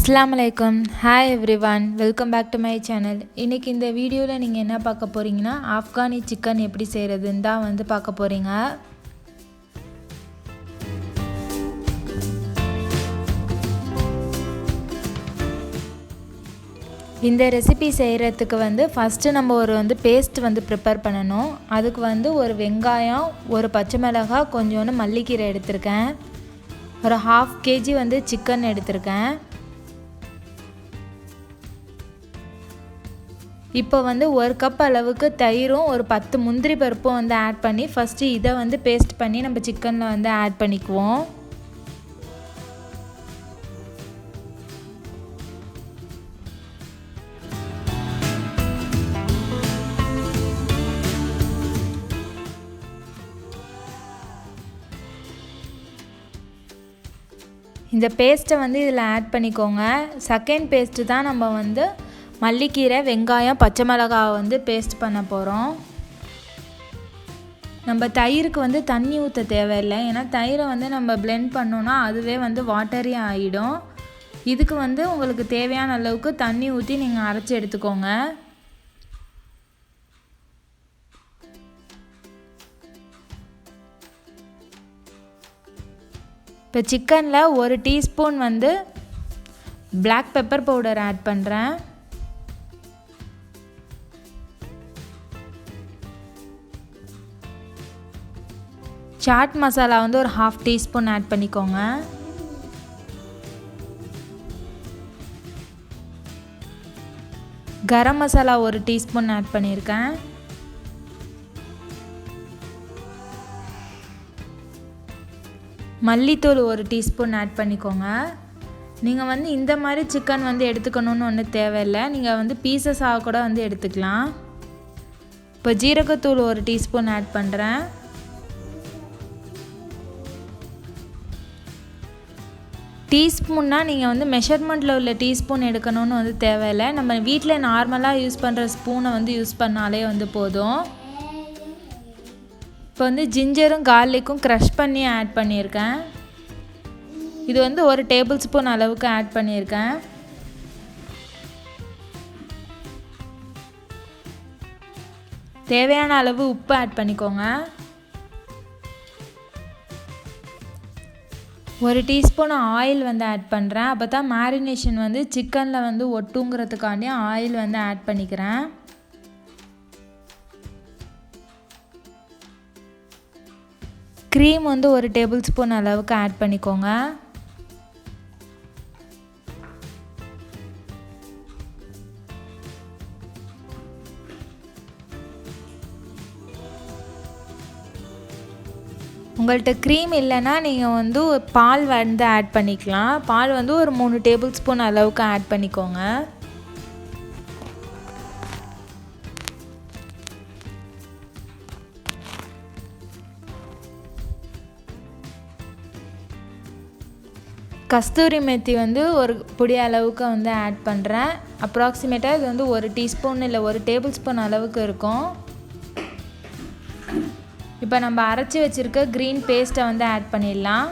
Assalamu alaikum. Hi everyone. Welcome back to my channel. இன்னைக்கு இந்த வீடியோல நீங்க என்ன பார்க்க போறீங்கன்னா ஆப்கானி சிக்கன் எப்படி செய்யறதுன்னு தான் வந்து பார்க்க போறீங்க. இந்த ரெசிபி செய்யறதுக்கு வந்து ஃபர்ஸ்ட் நம்ம ஒரு பேஸ்ட் வந்து ப்ரிப்பேர் பண்ணனும். அதுக்கு வந்து ஒரு வெங்காயம், ஒரு பச்சை மிளகாய், கொஞ்சோண்டு மல்லிக்கீரை எடுத்துர்க்கேன். ஒரு 1/2 kg வந்து சிக்கன் எடுத்துர்க்கேன். இப்போ வந்து 1 கப் அளவுக்கு தயிரும் ஒரு 10 முந்திரி பருப்பும் வந்து ஆட் பண்ணி ஃபர்ஸ்ட் இதை வந்து பேஸ்ட் பண்ணி நம்ம சிக்கன்ல வந்து ஆட் பண்ணிக்குவோம். இந்த பேஸ்ட்டை வந்து இதில் ஆட் பண்ணிக்கோங்க. செகண்ட் பேஸ்ட்டு தான் நம்ம வந்து மல்லிக்கீரை, வெங்காயம், பச்சை மிளகாய் வந்து பேஸ்ட் பண்ண போகிறோம். நம்ம தயிருக்கு வந்து தண்ணி ஊற்ற தேவையில்லை. ஏன்னா தயிரை வந்து நம்ம பிளெண்ட் பண்ணோன்னா அதுவே வந்து வாட்டரி ஆகிடும். இதுக்கு வந்து உங்களுக்கு தேவையான அளவுக்கு தண்ணி ஊற்றி நீங்கள் அரைச்சி எடுத்துக்கோங்க. இப்போ சிக்கனில் 1 டீஸ்பூன் வந்து பிளாக் பெப்பர் பவுடர் ஆட் பண்ணுறேன். சாட் மசாலா வந்து ஒரு 1/2 டீஸ்பூன் ஆட் பண்ணிக்கோங்க. கரம் மசாலா 1 டீஸ்பூன் ஆட் பண்ணியிருக்கேன். மல்லித்தூள் 1 டீஸ்பூன் ஆட் பண்ணிக்கோங்க. நீங்கள் வந்து இந்த மாதிரி சிக்கன் வந்து எடுத்துக்கணும்னு ஒன்றும் தேவையில்லை. நீங்கள் வந்து பீசஸாக கூட வந்து எடுத்துக்கலாம். இப்போ ஜீரகத்தூள் 1 டீஸ்பூன் ஆட் பண்ணுறேன். டீஸ்பூன்னா நீங்கள் வந்து மெஷர்மெண்ட்டில் உள்ள டீஸ்பூன் எடுக்கணும்னு வந்து தேவையில்லை. நம்ம வீட்டில் நார்மலாக யூஸ் பண்ணுற ஸ்பூனை வந்து யூஸ் பண்ணாலே வந்து போதும். இப்போ வந்து ஜிஞ்சரும் கார்லிக்கும் க்ரஷ் பண்ணி ஆட் பண்ணியிருக்கேன். இது வந்து 1 டேபிள் ஸ்பூன் அளவுக்கு ஆட் பண்ணியிருக்கேன். தேவையான அளவு உப்பு ஆட் பண்ணிக்கோங்க. 1 டீஸ்பூன் ஆயில் வந்து ஆட் பண்ணுறேன். அப்போ தான் மேரினேஷன் வந்து சிக்கனில் வந்து ஒட்டுங்கிறதுக்காண்டி ஆயில் வந்து ஆட் பண்ணிக்கிறேன். க்ரீம் வந்து 1 டேபிள் ஸ்பூன் அளவுக்கு ஆட் பண்ணிக்கோங்க. உங்கள்கிட்ட க்ரீம் இல்லைன்னா நீங்கள் வந்து பால் வந்து ஆட் பண்ணிக்கலாம். பால் வந்து ஒரு 3 டேபிள் ஸ்பூன் அளவுக்கு ஆட் பண்ணிக்கோங்க. கஸ்தூரி மெத்தி வந்து ஒரு பொடி அளவுக்கு வந்து ஆட் பண்ணுறேன். அப்ராக்சிமேட்டாக இது வந்து 1 டீஸ்பூன் இல்லை 1 டேபிள் ஸ்பூன் அளவுக்கு இருக்கும். இப்போ நம்ம அரைச்சி வச்சுருக்க க்ரீன் பேஸ்ட்டை வந்து ஆட் பண்ணிடலாம்.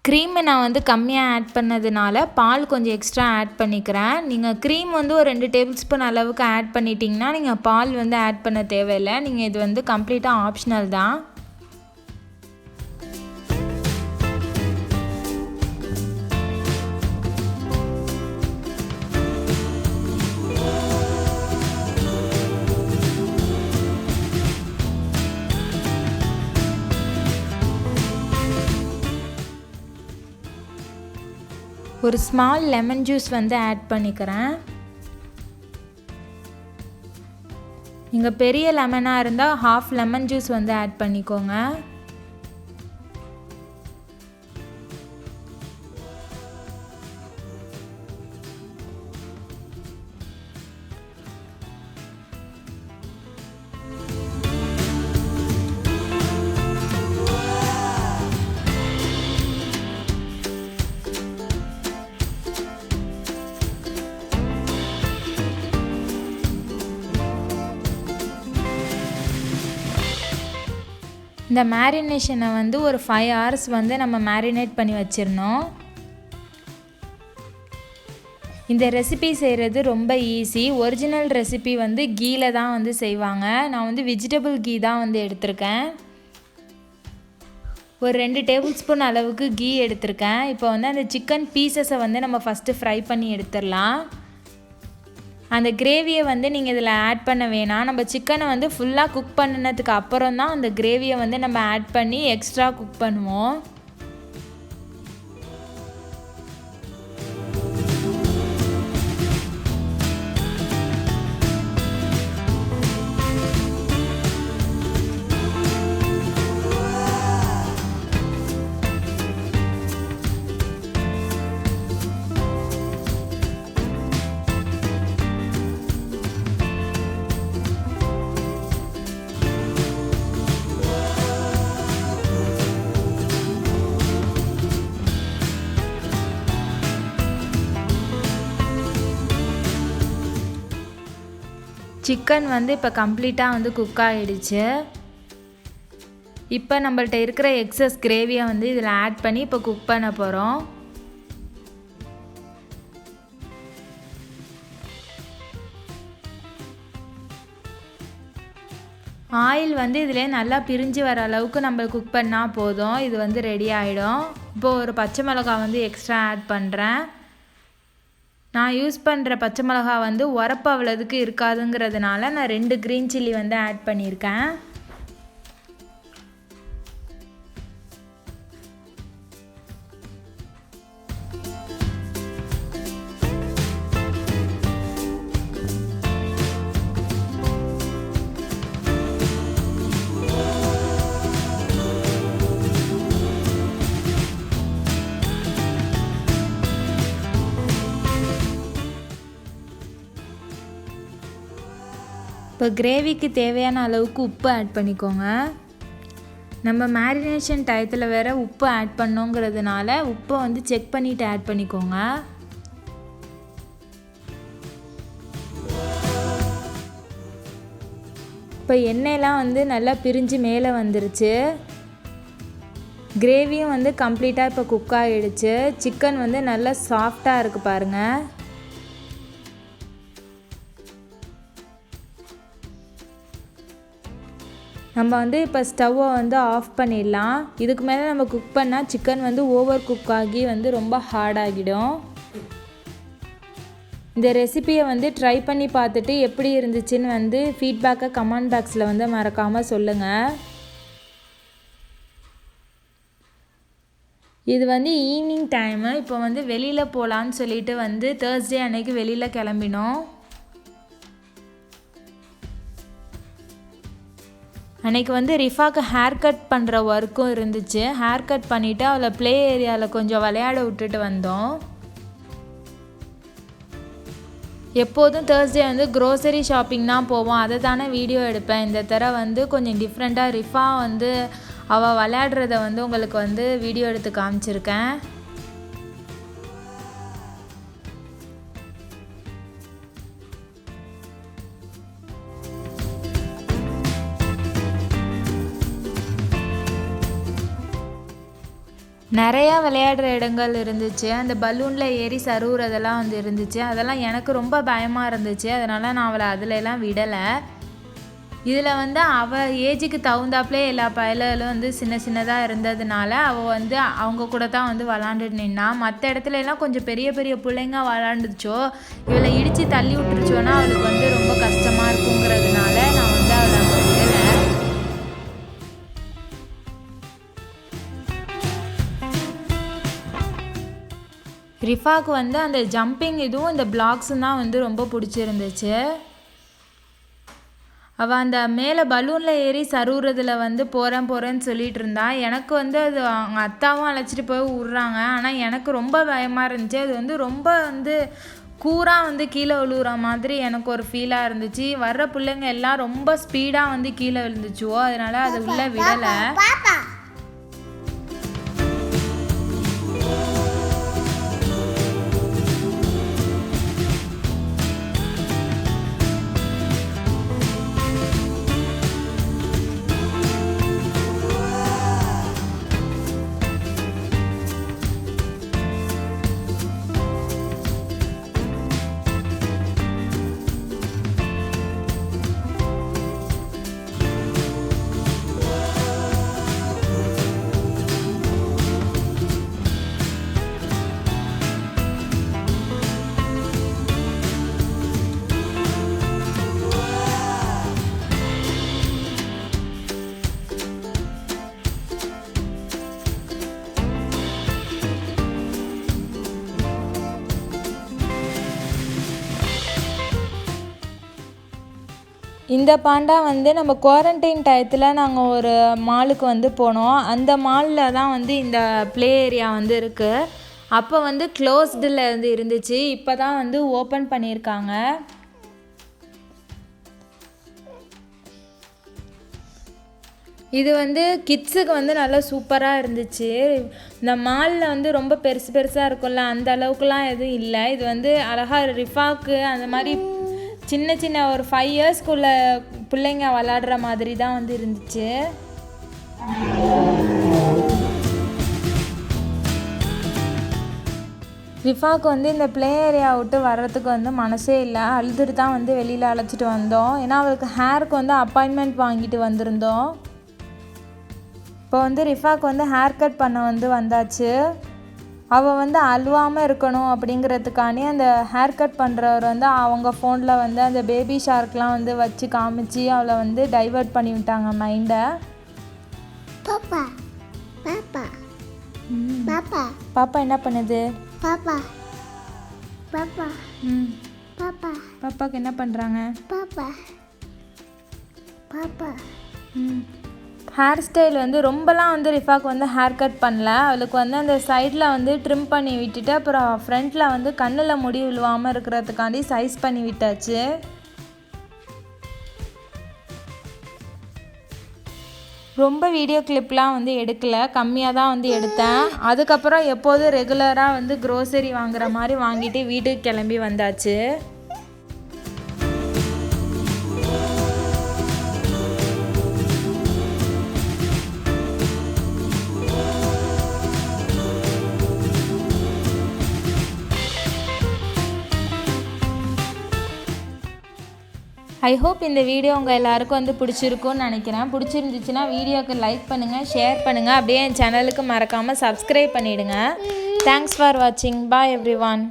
க்ரீம் நான் வந்து கம்மியாக ஆட் பண்ணதுனால பால் கொஞ்சம் எக்ஸ்ட்ரா ஆட் பண்ணிக்கிறேன். நீங்கள் க்ரீம் வந்து ஒரு 2 டேபிள் ஸ்பூன் அளவுக்கு ஆட் பண்ணிட்டீங்கன்னா நீங்கள் பால் வந்து ஆட் பண்ண தேவையில்லை. நீங்கள் இது வந்து கம்ப்ளீட்டாக ஆப்ஷனல் தான். ஒரு ஸ்மால் லெமன் ஜூஸ் வந்து ஆட் பண்ணிக்கிறேன். நீங்கள் பெரிய லெமனாக இருந்தால் 1/2 லெமன் ஜூஸ் வந்து ஆட் பண்ணிக்கோங்க. இந்த மேரினேஷனை வந்து ஒரு 5 hours வந்து நம்ம மேரினேட் பண்ணி வச்சிடணும். இந்த ரெசிபி செய்கிறது ரொம்ப ஈஸி. ஒரிஜினல் ரெசிபி வந்து கீல தான் வந்து செய்வாங்க. நான் வந்து வெஜிடபிள் கீ தான் வந்து எடுத்திருக்கேன். ஒரு 2 டேபிள் ஸ்பூன் அளவுக்கு கீ எடுத்திருக்கேன். இப்போ வந்து அந்த சிக்கன் பீசஸை வந்து நம்ம ஃபஸ்ட்டு ஃப்ரை பண்ணி எடுத்துடலாம். அந்த கிரேவியை வந்து நீங்கள் இதில் ஆட் பண்ண வேணாம். நம்ம சிக்கனை வந்து ஃபுல்லாக குக் பண்ணினதுக்கு அப்புறம் தான் அந்த கிரேவியை வந்து நம்ம ஆட் பண்ணி எக்ஸ்ட்ரா குக் பண்ணுவோம். சிக்கன் வந்து இப்போ கம்ப்ளீட்டாக வந்து குக் ஆகிடுச்சு. இப்போ நம்மள்ட்ட இருக்கிற எக்ஸஸ் கிரேவியை வந்து இதில் ஆட் பண்ணி இப்போ குக் பண்ண போகிறோம். ஆயில் வந்து இதிலே நல்லா பிரிஞ்சு வர அளவுக்கு நம்ம குக் பண்ணால் போதும். இது வந்து ரெடி ஆகிடும். இப்போது ஒரு பச்சை மிளகாய் வந்து எக்ஸ்ட்ரா ஆட் பண்ணுறேன். நான் யூஸ் பண்ணுற பச்சை மிளகா வந்து உரப்பு அவ்வளோதுக்கு இருக்காதுங்கிறதுனால நான் 2 க்ரீன் சில்லி வந்து ஆட் பண்ணியிருக்கேன். இப்போ கிரேவிக்கு தேவையான அளவுக்கு உப்பு ஆட் பண்ணிக்கோங்க. நம்ம மேரினேஷன் டயத்தில் வேறு உப்பு ஆட் பண்ணோங்கிறதுனால உப்பை வந்து செக் பண்ணிவிட்டு ஆட் பண்ணிக்கோங்க. இப்போ எண்ணெயெலாம் வந்து நல்லா பிரிஞ்சு மேலே வந்துருச்சு. கிரேவியும் வந்து கம்ப்ளீட்டாக இப்போ குக் ஆகிடுச்சு. சிக்கன் வந்து நல்லா சாஃப்டாக இருக்குது பாருங்கள். நம்ம வந்து இப்போ ஸ்டவ்வை வந்து ஆஃப் பண்ணிடலாம். இதுக்கு மேலே நம்ம குக் பண்ணால் சிக்கன் வந்து ஓவர் குக் ஆகி வந்து ரொம்ப ஹார்டாகிடும். இந்த ரெசிபியை வந்து ட்ரை பண்ணி பார்த்துட்டு எப்படி இருந்துச்சுன்னு வந்து ஃபீட்பேக்கை கமெண்ட் பாக்ஸில் வந்து மறக்காமல் சொல்லுங்கள். இது வந்து ஈவினிங் டைமு. இப்போ வந்து வெளியில் போகலான்னு சொல்லிட்டு வந்து தேர்ஸ்டே அன்னைக்கு வெளியில் கிளம்பினோம். அன்றைக்கி வந்து ரிஃபாக்கு ஹேர் கட் பண்ணுற ஒர்க்கும் இருந்துச்சு. ஹேர் கட் பண்ணிவிட்டு அவளை ப்ளே ஏரியாவில் கொஞ்சம் விளையாட விட்டுட்டு வந்தோம். எப்போதும் தேர்ஸ்டே வந்து க்ரோசரி ஷாப்பிங் தான் போவோம். அதை தானே வீடியோ எடுப்பேன். இந்த தடவை வந்து கொஞ்சம் டிஃப்ரெண்ட்டாக ரிஃபா வந்து அவள் விளையாடுறத வந்து உங்களுக்கு வந்து வீடியோ எடுத்து காமிச்சிருக்கேன். நிறையா விளையாடுற இடங்கள் இருந்துச்சு. அந்த பலூனில் ஏறி சருவுறதெல்லாம் வந்து இருந்துச்சு. அதெல்லாம் எனக்கு ரொம்ப பயமாக இருந்துச்சு. அதனால் நான் அவளை அதிலெல்லாம் விடலை. இதில் வந்து அவள் ஏஜுக்கு தகுந்தாப்புலே எல்லா பயலும் வந்து சின்ன சின்னதாக இருந்ததுனால அவள் வந்து அவங்க கூட தான் வந்து விளாண்டுட்டு நின்னா. மற்ற இடத்துல எல்லாம் கொஞ்சம் பெரிய பெரிய பிள்ளைங்க விளாண்டுச்சோ, இவளை இடித்து தள்ளி விட்டுருச்சோன்னா அவளுக்கு வந்து ரொம்ப கஷ்டமாக இருக்குங்கிறதுனால நான் வந்து அவளை விடலை. ரிஃபாவுக்கு வந்து அந்த ஜம்பிங் இதுவும் இந்த பிளாக்ஸும் தான் வந்து ரொம்ப பிடிச்சிருந்துச்சு. அவள் அந்த மேலே பலூனில் ஏறி சருவுறதுல வந்து போகிறேன்னு சொல்லிகிட்டு இருந்தா. எனக்கு வந்து அது அவங்க அத்தாவும் அழைச்சிட்டு போய் விட்றாங்க. ஆனால் எனக்கு ரொம்ப பயமாக இருந்துச்சு. அது வந்து ரொம்ப வந்து கூராக வந்து கீழே விழுவுற மாதிரி எனக்கு ஒரு ஃபீலாக இருந்துச்சு. வர்ற பிள்ளைங்க எல்லாம் ரொம்ப ஸ்பீடாக வந்து கீழே விழுந்துச்சுவோ, அதனால் அதை உள்ளே விடலை. இந்த பாண்டா வந்து நம்ம குவாரண்டைன் டயத்தில் நாங்கள் ஒரு மாலுக்கு வந்து போனோம். அந்த மாலில் தான் வந்து இந்த ப்ளே ஏரியா வந்து இருக்குது. அப்போ வந்து க்ளோஸ்டில் வந்து இருந்துச்சு. இப்போ தான் வந்து ஓப்பன் பண்ணியிருக்காங்க. இது வந்து கிட்ஸுக்கு வந்து நல்லா சூப்பராக இருந்துச்சு. இந்த மாலில் வந்து ரொம்ப பெருசு பெருசாக இருக்கும்ல, அந்த அளவுக்குலாம் எதுவும் இல்லை. இது வந்து அழகாக ரிஃபாக்கு அந்த மாதிரி சின்ன சின்ன ஒரு 5 இயர்ஸ்க்குள்ள பிள்ளைங்க விளாடுற மாதிரி தான் வந்து இருந்துச்சு. ரிஃபாக்கு வந்து இந்த ப்ளே ஏரியா விட்டு வர்றதுக்கு வந்து மனசே இல்லை. அழுதுட்டு தான் வந்து வெளியில் அழைச்சிட்டு வந்தோம். ஏன்னா அவளுக்கு ஹேருக்கு வந்து அப்பாயின்மெண்ட் வாங்கிட்டு வந்திருந்தோம். இப்போ வந்து ரிஃபாக்கு வந்து ஹேர் கட் பண்ண வந்து வந்தாச்சு. அவள் வந்து அழுவாமல் இருக்கணும் அப்படிங்கிறதுக்காண்டி அந்த ஹேர் கட் பண்ணுறவர் வந்து அவங்க ஃபோனில் வந்து அந்த பேபி ஷார்க்லாம் வந்து வச்சு காமிச்சு அவளை வந்து டைவர்ட் பண்ணி விட்டாங்க மைண்டை. பாப்பா பாப்பா பாப்பா பாப்பா என்ன பண்ணுது? பாப்பா பாப்பா பாப்பா பாப்பாவுக்கு என்ன பண்ணுறாங்க? பாப்பா பாப்பா ஹேர் ஸ்டைல் வந்து ரொம்பலாம் வந்து ரிஃபாக்கு வந்து ஹேர் கட் பண்ணல. அவளுக்கு வந்து அந்த சைடில் வந்து ட்ரிம் பண்ணி விட்டுட்டு அப்புறம் ஃப்ரண்ட்டில் வந்து கண்ணில் முடி விழுவாமல் இருக்கிறதுக்காண்டி சைஸ் பண்ணி விட்டாச்சு. ரொம்ப வீடியோ கிளிப்லாம் வந்து எடுக்கலை, கம்மியாக தான் வந்து எடுத்தேன். அதுக்கப்புறம் எப்போதும் ரெகுலராக வந்து க்ரோசரி வாங்குற மாதிரி வாங்கிட்டு வீட்டுக்கு கிளம்பி வந்தாச்சு. ஐ ஹோப் இந்த வீடியோ உங்கள் எல்லாருக்கும் வந்து பிடிச்சிருக்கும்னு நினைக்கிறேன். பிடிச்சிருந்துச்சுன்னா வீடியோக்கு லைக் பண்ணுங்கள், ஷேர் பண்ணுங்கள். அப்படியே என் சேனலுக்கு மறக்காமல் சப்ஸ்கிரைப் பண்ணிவிடுங்க. தேங்க்ஸ் ஃபார் வாட்சிங். பாய் எவ்ரி ஒன்.